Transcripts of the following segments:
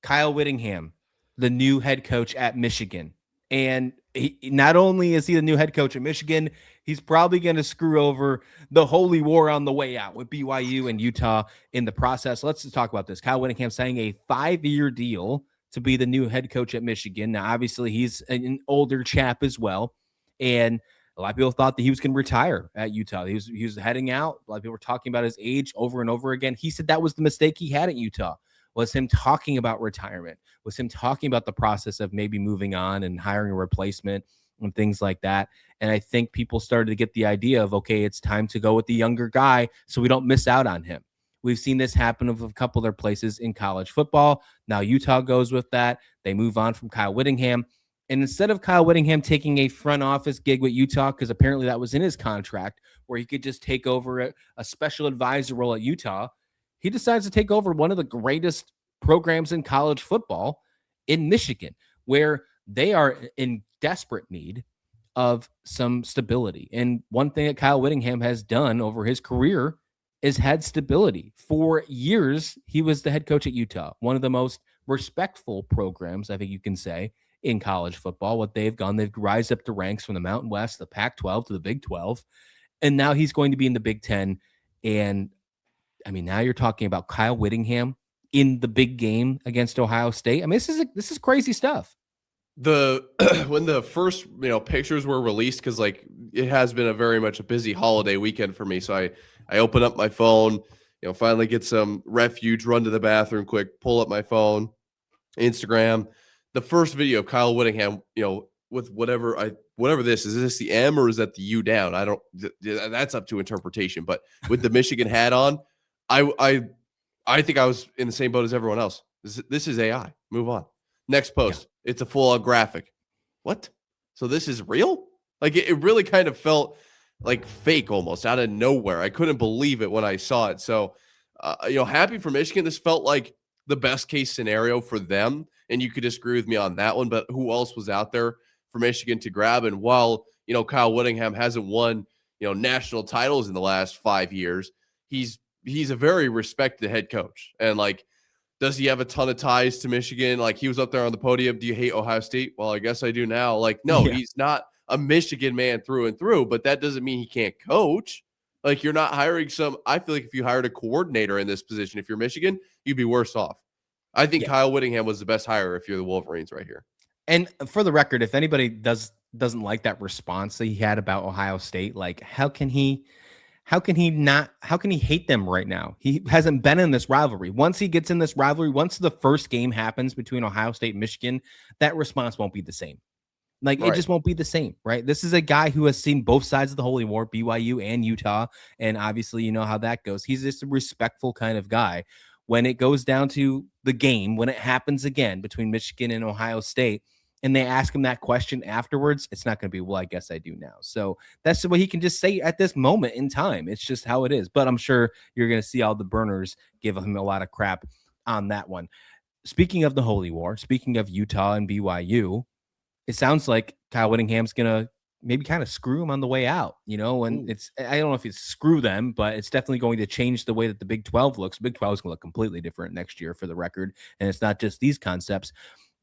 Kyle Whittingham, the new head coach at Michigan. And not only is he the new head coach at Michigan, he's probably going to screw over the holy war on the way out with BYU and Utah in the process. Let's just talk about this. Kyle Whittingham signing a 5-year deal to be the new head coach at Michigan. Now, obviously, he's an older chap as well. And a lot of people thought that he was going to retire at Utah. He was heading out. A lot of people were talking about his age over and over again. He said that was the mistake he had at Utah, was him talking about retirement, was him talking about the process of maybe moving on and hiring a replacement and things like that. And I think people started to get the idea of, okay, it's time to go with the younger guy so we don't miss out on him. We've seen this happen with a couple other places in college football. Now Utah goes with that. They move on from Kyle Whittingham. And instead of Kyle Whittingham taking a front office gig with Utah, because apparently that was in his contract, where he could just take over a special advisor role at Utah, he decides to take over one of the greatest programs in college football in Michigan, where they are in desperate need of some stability. And one thing that Kyle Whittingham has done over his career is had stability. For years, he was the head coach at Utah, one of the most respectful programs, I think you can say, in college football. What they've rise up the ranks from the Mountain West, the Pac-12 to the Big 12. And now he's going to be in the Big 10. And I mean, now you're talking about Kyle Whittingham in the big game against Ohio State. I mean, this is crazy stuff. When the first pictures were released, because like it has been very much a busy holiday weekend for me, so I open up my phone, finally get some refuge, run to the bathroom quick, pull up my phone, Instagram. The first video of Kyle Whittingham, with whatever this is this the M or is that the U down? I don't. That's up to interpretation. But with the Michigan hat on, I think I was in the same boat as everyone else. This is AI. Move on. Next post. Yeah. It's a full-on graphic. What? So this is real? Like it really kind of felt like fake almost out of nowhere. I couldn't believe it when I saw it. So, happy for Michigan. This felt like the best case scenario for them. And you could disagree with me on that one, but who else was out there for Michigan to grab? And while, Kyle Whittingham hasn't won, national titles in the last 5 years, he's a very respected head coach. And like, does he have a ton of ties to Michigan? Like he was up there on the podium. Do you hate Ohio State? Well, I guess I do now. Like, no, He's not a Michigan man through and through, but that doesn't mean he can't coach. Like you're not hiring I feel like if you hired a coordinator in this position, if you're Michigan, you'd be worse off. I think Kyle Whittingham was the best hire if you're the Wolverines right here. And for the record, if anybody doesn't like that response that he had about Ohio State, like how can he hate them right now? He hasn't been in this rivalry. Once he gets in this rivalry, once the first game happens between Ohio State and Michigan, that response won't be the same. Like It just won't be the same, right? This is a guy who has seen both sides of the holy war, BYU and Utah. And obviously, you know how that goes. He's just a respectful kind of guy. When it goes down to the game, when it happens again between Michigan and Ohio State, and they ask him that question afterwards, it's not going to be, well, I guess I do now. So that's what he can just say at this moment in time. It's just how it is. But I'm sure you're going to see all the burners give him a lot of crap on that one. Speaking of the Holy War, speaking of Utah and BYU, it sounds like Kyle Whittingham's going to maybe kind of screw them on the way out, and I don't know if it's screw them, but it's definitely going to change the way that the Big 12 looks. Big 12 is going to look completely different next year for the record. And it's not just these concepts,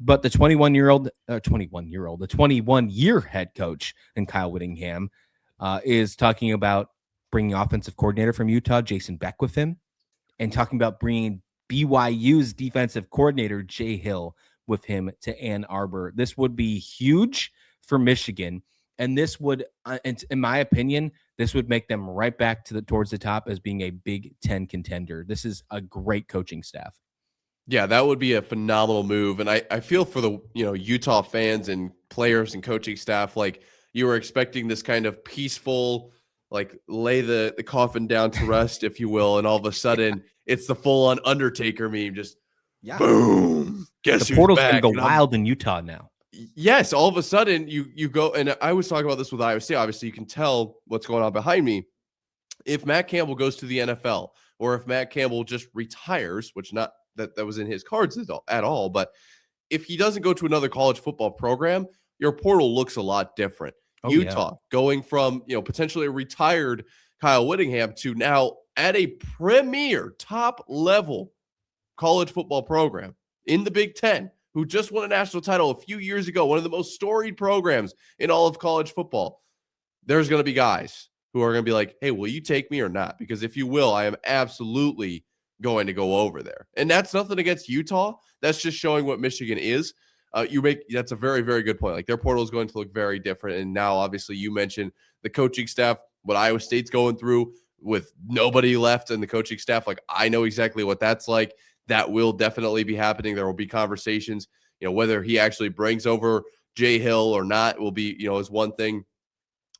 but the 21-year head coach and Kyle Whittingham is talking about bringing offensive coordinator from Utah, Jason Beck, with him, and talking about bringing BYU's defensive coordinator, Jay Hill, with him to Ann Arbor. This would be huge for Michigan. And this would, in my opinion, this would make them right back towards the top as being a Big 10 contender. This is a great coaching staff. Yeah, that would be a phenomenal move. And I feel for the Utah fans and players and coaching staff, like you were expecting this kind of peaceful, like lay the coffin down to rest, if you will. And all of a sudden it's the full-on Undertaker meme, just boom. Guess the portal's going to go wild in Utah now. Yes, all of a sudden you go, and I was talking about this with Iowa State. Obviously, you can tell what's going on behind me. If Matt Campbell goes to the NFL, or if Matt Campbell just retires, which not that was in his cards at all, but if he doesn't go to another college football program, your portal looks a lot different. Utah going from potentially a retired Kyle Whittingham to now at a premier top level college football program. in the Big Ten, who just won a national title a few years ago, one of the most storied programs in all of college football, there's going to be guys who are going to be like, hey, will you take me or not? Because if you will, I am absolutely going to go over there. And that's nothing against Utah. That's just showing what Michigan is. That's a very, very good point. Like, their portal is going to look very different. And now, obviously, you mentioned the coaching staff, what Iowa State's going through with nobody left in the coaching staff. Like, I know exactly what that's like. That will definitely be happening. There will be conversations, whether he actually brings over Jay Hill or not will be, is one thing.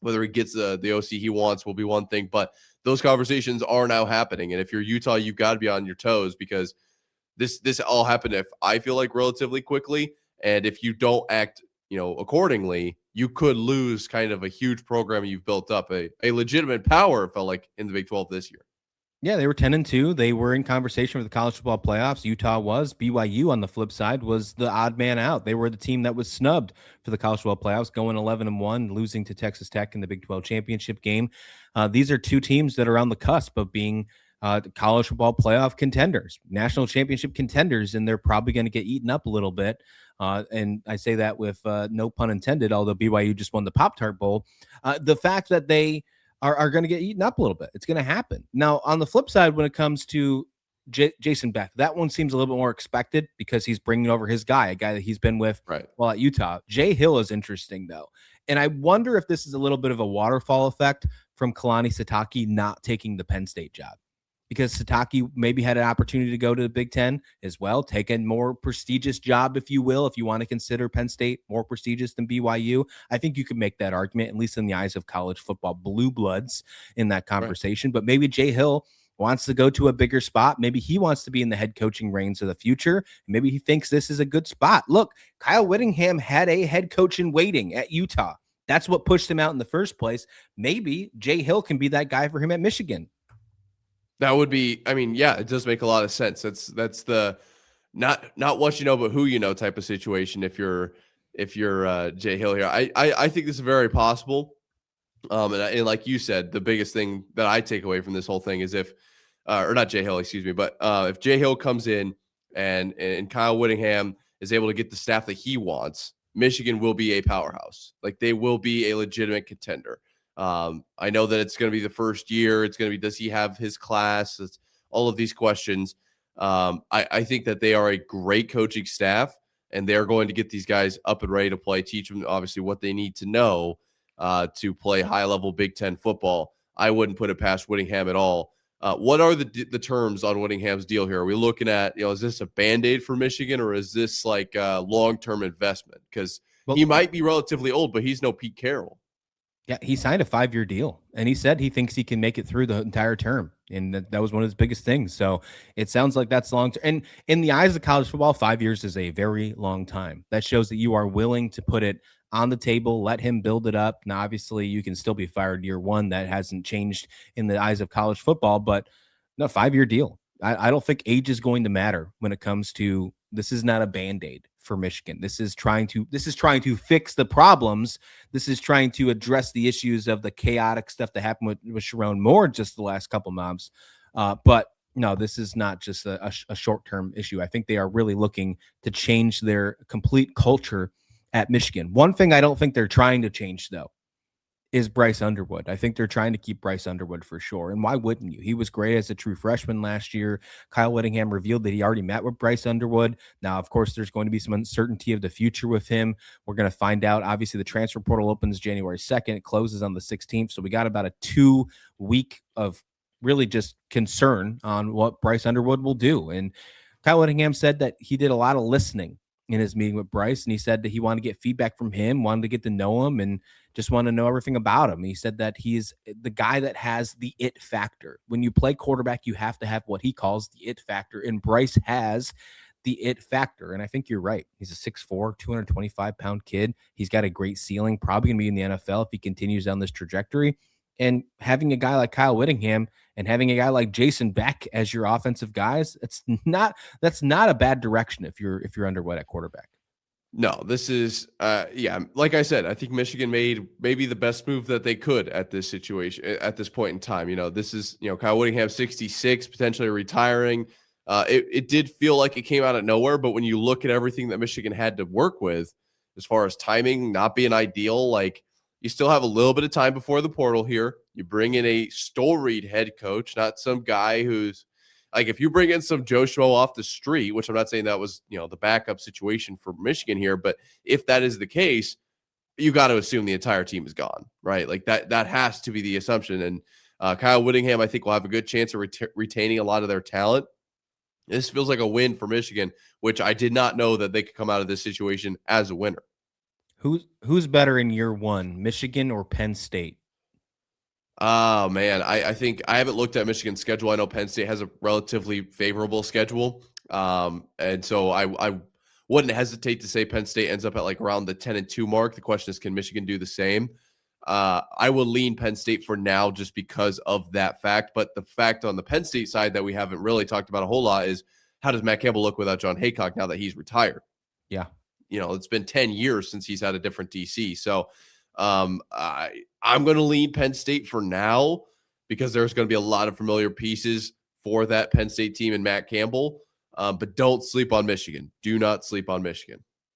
Whether he gets the OC he wants will be one thing. But those conversations are now happening. And if you're Utah, you've got to be on your toes, because this all happened, if I feel like, relatively quickly. And if you don't act, accordingly, you could lose kind of a huge program you've built up, a legitimate power, it felt like, in the Big 12 this year. Yeah, they were 10-2. They were in conversation for the college football playoffs. Utah was. BYU, on the flip side, was the odd man out. They were the team that was snubbed for the college football playoffs, going 11-1, losing to Texas Tech in the Big 12 championship game. These are two teams that are on the cusp of being college football playoff contenders, national championship contenders, and they're probably going to get eaten up a little bit. And I say that with no pun intended, although BYU just won the Pop-Tart Bowl. The fact that they are going to get eaten up a little bit, it's going to happen. Now, on the flip side, when it comes to Jason Beck, that one seems a little bit more expected because he's bringing over his guy, a guy that he's been with while at Utah. Jay Hill is interesting, though. And I wonder if this is a little bit of a waterfall effect from Kalani Sitake not taking the Penn State job, because Sitake maybe had an opportunity to go to the Big Ten as well, take a more prestigious job, if you will, if you want to consider Penn State more prestigious than BYU. I think you could make that argument, at least in the eyes of college football blue bloods, in that conversation. But maybe Jay Hill wants to go to a bigger spot. Maybe he wants to be in the head coaching reins of the future. Maybe he thinks this is a good spot. Look, Kyle Whittingham had a head coach in waiting at Utah. That's what pushed him out in the first place. Maybe Jay Hill can be that guy for him at Michigan. That would be, it does make a lot of sense. That's the not what you know, but who you know type of situation. If you're Jay Hill here, I think this is very possible. And like you said, the biggest thing that I take away from this whole thing is if Jay Hill comes in and Kyle Whittingham is able to get the staff that he wants, Michigan will be a powerhouse. Like, they will be a legitimate contender. I know that it's going to be the first year. It's going to be, does he have his class? It's all of these questions. I think that they are a great coaching staff, and they're going to get these guys up and ready to play, teach them obviously what they need to know to play high-level Big Ten football. I wouldn't put it past Whittingham at all. What are the terms on Whittingham's deal here? Are we looking at, is this a Band-Aid for Michigan, or is this like a long-term investment? Because he might be relatively old, but he's no Pete Carroll. Yeah, he signed a 5-year deal, and he said he thinks he can make it through the entire term, and that was one of his biggest things. So it sounds like that's long term. And in the eyes of college football, 5 years is a very long time. That shows that you are willing to put it on the table, let him build it up. Now, obviously, you can still be fired year one. That hasn't changed in the eyes of college football, but no, 5-year deal. I don't think age is going to matter when it comes to, this is not a Band-Aid for Michigan. This is trying to fix the problems. This is trying to address the issues of the chaotic stuff that happened with Sherrone Moore just the last couple months. But no, this is not just a short-term issue. I think they are really looking to change their complete culture at Michigan. One thing I don't think they're trying to change, though, is Bryce Underwood. I think they're trying to keep Bryce Underwood for sure. And why wouldn't you? He was great as a true freshman last year. Kyle Whittingham revealed that he already met with Bryce Underwood. Now, of course, there's going to be some uncertainty of the future with him. We're going to find out. Obviously, the transfer portal opens January 2nd. It closes on the 16th. So we got about a 2-week of really just concern on what Bryce Underwood will do. And Kyle Whittingham said that he did a lot of listening in his meeting with Bryce, and he said that he wanted to get feedback from him, wanted to get to know him, and just want to know everything about him. He said that he's the guy that has the it factor. When you play quarterback, you have to have what he calls the it factor, and Bryce has the it factor. And I think you're right. He's a 6'4", 225-pound kid. He's got a great ceiling, probably going to be in the NFL if he continues down this trajectory. And having a guy like Kyle Whittingham and having a guy like Jason Beck as your offensive guys, that's not a bad direction if you're Underwood at quarterback. No, this is, like I said, I think Michigan made maybe the best move that they could at this situation, at this point in time. This is, Kyle Whittingham, 66, potentially retiring. It did feel like it came out of nowhere, but when you look at everything that Michigan had to work with, as far as timing not being ideal, like you still have a little bit of time before the portal here. You bring in a storied head coach, not some guy who's like, if you bring in some Joe Schmo off the street, which I'm not saying that was, the backup situation for Michigan here, but if that is the case, you got to assume the entire team is gone, right? Like that has to be the assumption. And Kyle Whittingham, I think, will have a good chance of retaining a lot of their talent. This feels like a win for Michigan, which I did not know that they could come out of this situation as a winner. Who's better in year one, Michigan or Penn State? Oh, man. I think I haven't looked at Michigan's schedule. I know Penn State has a relatively favorable schedule. And so I wouldn't hesitate to say Penn State ends up at like around the 10-2 mark. The question is, can Michigan do the same? I will lean Penn State for now just because of that fact. But the fact on the Penn State side that we haven't really talked about a whole lot is, how does Matt Campbell look without John Haycock now that he's retired? Yeah. It's been 10 years since he's had a different DC. So I'm going to lean Penn State for now because there's going to be a lot of familiar pieces for that Penn State team and Matt Campbell. But don't sleep on Michigan. Do not sleep on Michigan.